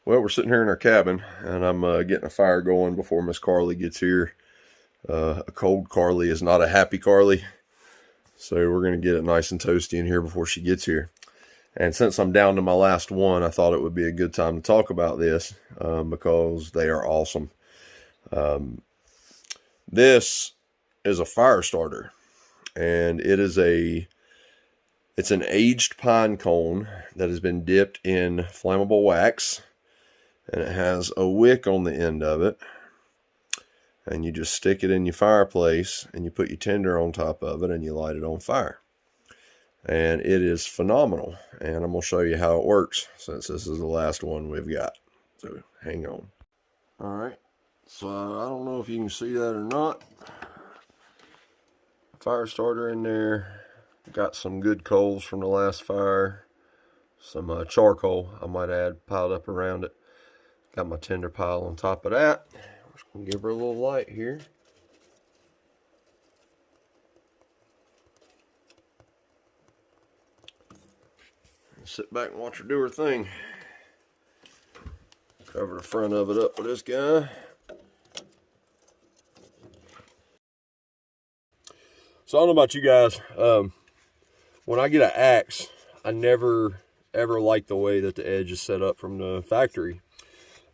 Well, we're sitting here in our cabin, and I'm getting a fire going before Miss Carly gets here. A cold Carly is not a happy Carly, so we're going to get it nice and toasty in here before she gets here. And since I'm down to my last one, I thought it would be a good time to talk about this because they are awesome. This is a fire starter, and it's an aged pine cone that has been dipped in flammable wax. And it has a wick on the end of it. And you just stick it in your fireplace and you put your tinder on top of it and you light it on fire. And it is phenomenal. And I'm going to show you how it works since this is the last one we've got. So hang on. Alright. So I don't know if you can see that or not. Fire starter in there. Got some good coals from the last fire. Some charcoal, I might add, piled up around it. Got my tinder pile on top of that. We're just going to give her a little light here. And sit back and watch her do her thing. Cover the front of it up with this guy. So I don't know about you guys. When I get an axe, I never ever like the way that the edge is set up from the factory.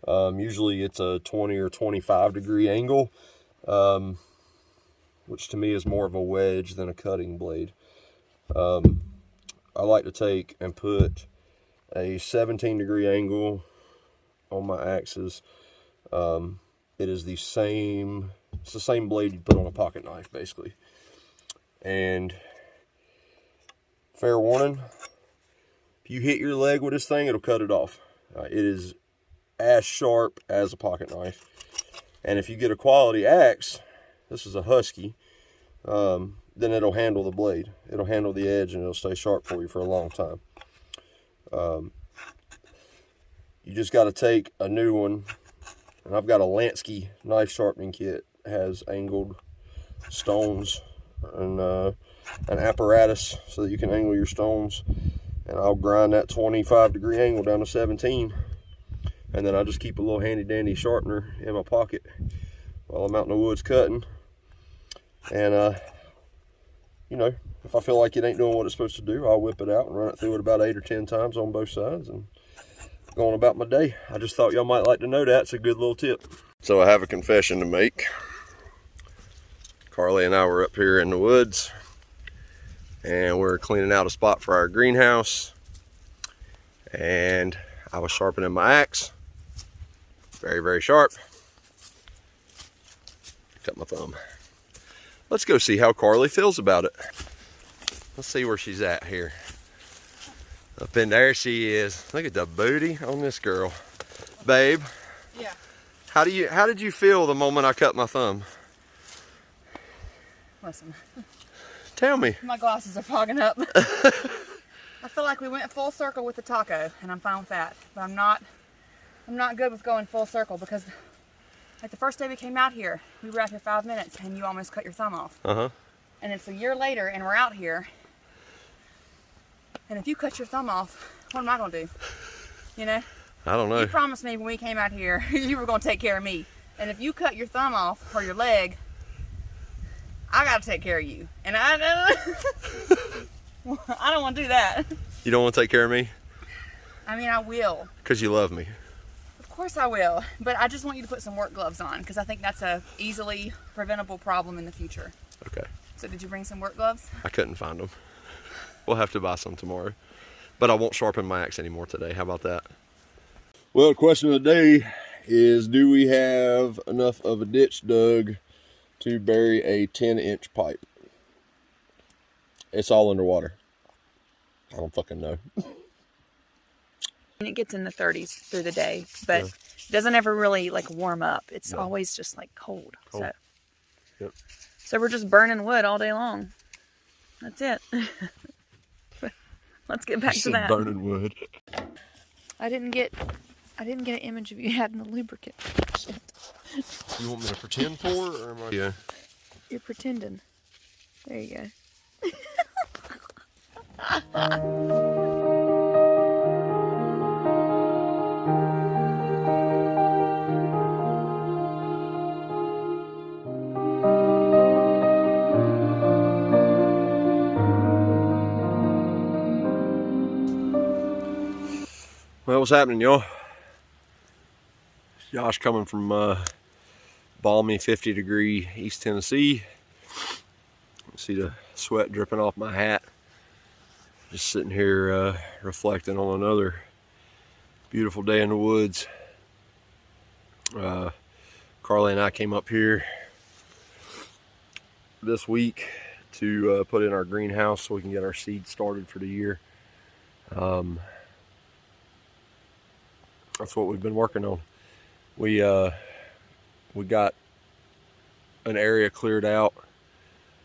Usually it's a 20 or 25 degree angle, which to me is more of a wedge than a cutting blade. I like to take and put a 17 degree angle on my axes. It is the same blade you put on a pocket knife, basically. And fair warning, if you hit your leg with this thing, it'll cut it off. It is as sharp as a pocket knife. And if you get a quality axe, this is a Husky, then it'll handle the blade. It'll handle the edge and it'll stay sharp for you for a long time. You just got to take a new one. And I've got a Lansky knife sharpening kit. It has angled stones and an apparatus so that you can angle your stones. And I'll grind that 25 degree angle down to 17. And then I just keep a little handy dandy sharpener in my pocket while I'm out in the woods cutting. And, you know, if I feel like it ain't doing what it's supposed to do, I'll whip it out and run it through it about 8 or 10 times on both sides and go on about my day. I just thought y'all might like to know that. It's a good little tip. So I have a confession to make. Carly and I were up here in the woods and we're cleaning out a spot for our greenhouse. And I was sharpening my axe. Very, very sharp. Cut my thumb. Let's go see how Carly feels about it. Let's see where she's at here. Up in there she is. Look at the booty on this girl. Babe. Yeah. How did you feel the moment I cut my thumb? Listen. Tell me. My glasses are fogging up. I feel like we went full circle with the taco, and I'm fine with that. But I'm not good with going full circle because like the first day we came out here, we were out here 5 minutes and you almost cut your thumb off. And it's a year later and we're out here. And if you cut your thumb off, what am I going to do? You know? I don't know. You promised me when we came out here, you were going to take care of me. And if you cut your thumb off or your leg, I got to take care of you. And I don't want to do that. You don't want to take care of me? I mean, I will. Because you love me. Of course I will, but I just want you to put some work gloves on because I think that's a easily preventable problem in the future. Okay. So did you bring some work gloves? I couldn't find them. We'll have to buy some tomorrow. But I won't sharpen my axe anymore today. How about that? Well, the question of the day is, do we have enough of a ditch dug to bury a 10-inch pipe? It's all underwater. I don't fucking know. And it gets in the 30s through the day, but it doesn't ever really like warm up. It's always just like cold. So, so we're just burning wood all day long. That's it. Let's get back to that. Burning wood. I didn't get an image of you adding the lubricant. Shit. You want me to pretend for, or am I? Yeah. You're pretending. There you go. what's happening, y'all? Josh coming from balmy 50-degree East Tennessee. See the sweat dripping off my hat. Just sitting here reflecting on another beautiful day in the woods. Carly and I came up here this week to put in our greenhouse so we can get our seeds started for the year. That's what we've been working on. We got an area cleared out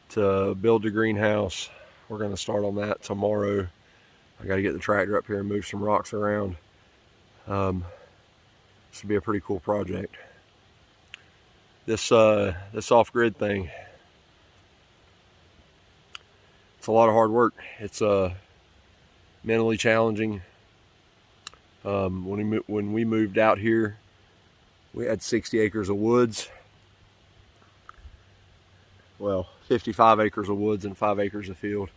to build the greenhouse. We're going to start on that tomorrow. I got to get the tractor up here and move some rocks around. This will be a pretty cool project. This off-grid thing, it's a lot of hard work. It's mentally challenging. When we moved out here, we had 60 acres of woods. Well, 55 acres of woods and 5 acres of field.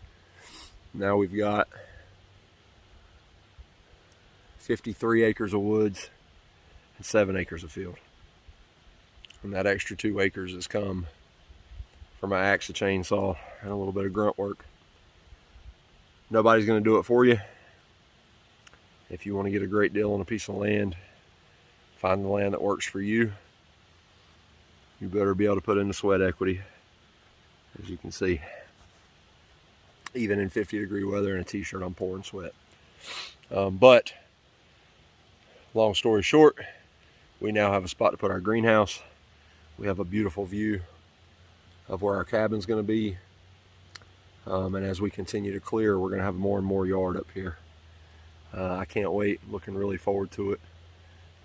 Now we've got 53 acres of woods and 7 acres of field. And that extra 2 acres has come from an axe, a chainsaw, and a little bit of grunt work. Nobody's going to do it for you. If you want to get a great deal on a piece of land, find the land that works for you. You better be able to put in the sweat equity. As you can see, even in 50-degree weather in a t-shirt, I'm pouring sweat. But long story short, we now have a spot to put our greenhouse. We have a beautiful view of where our cabin's going to be. And as we continue to clear, we're going to have more and more yard up here. I can't wait. Looking really forward to it.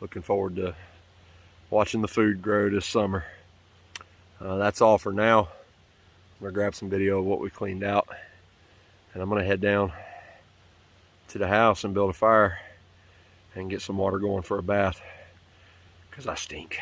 Looking forward to watching the food grow this summer. That's all for now. I'm going to grab some video of what we cleaned out, and I'm going to head down to the house and build a fire and get some water going for a bath, because I stink.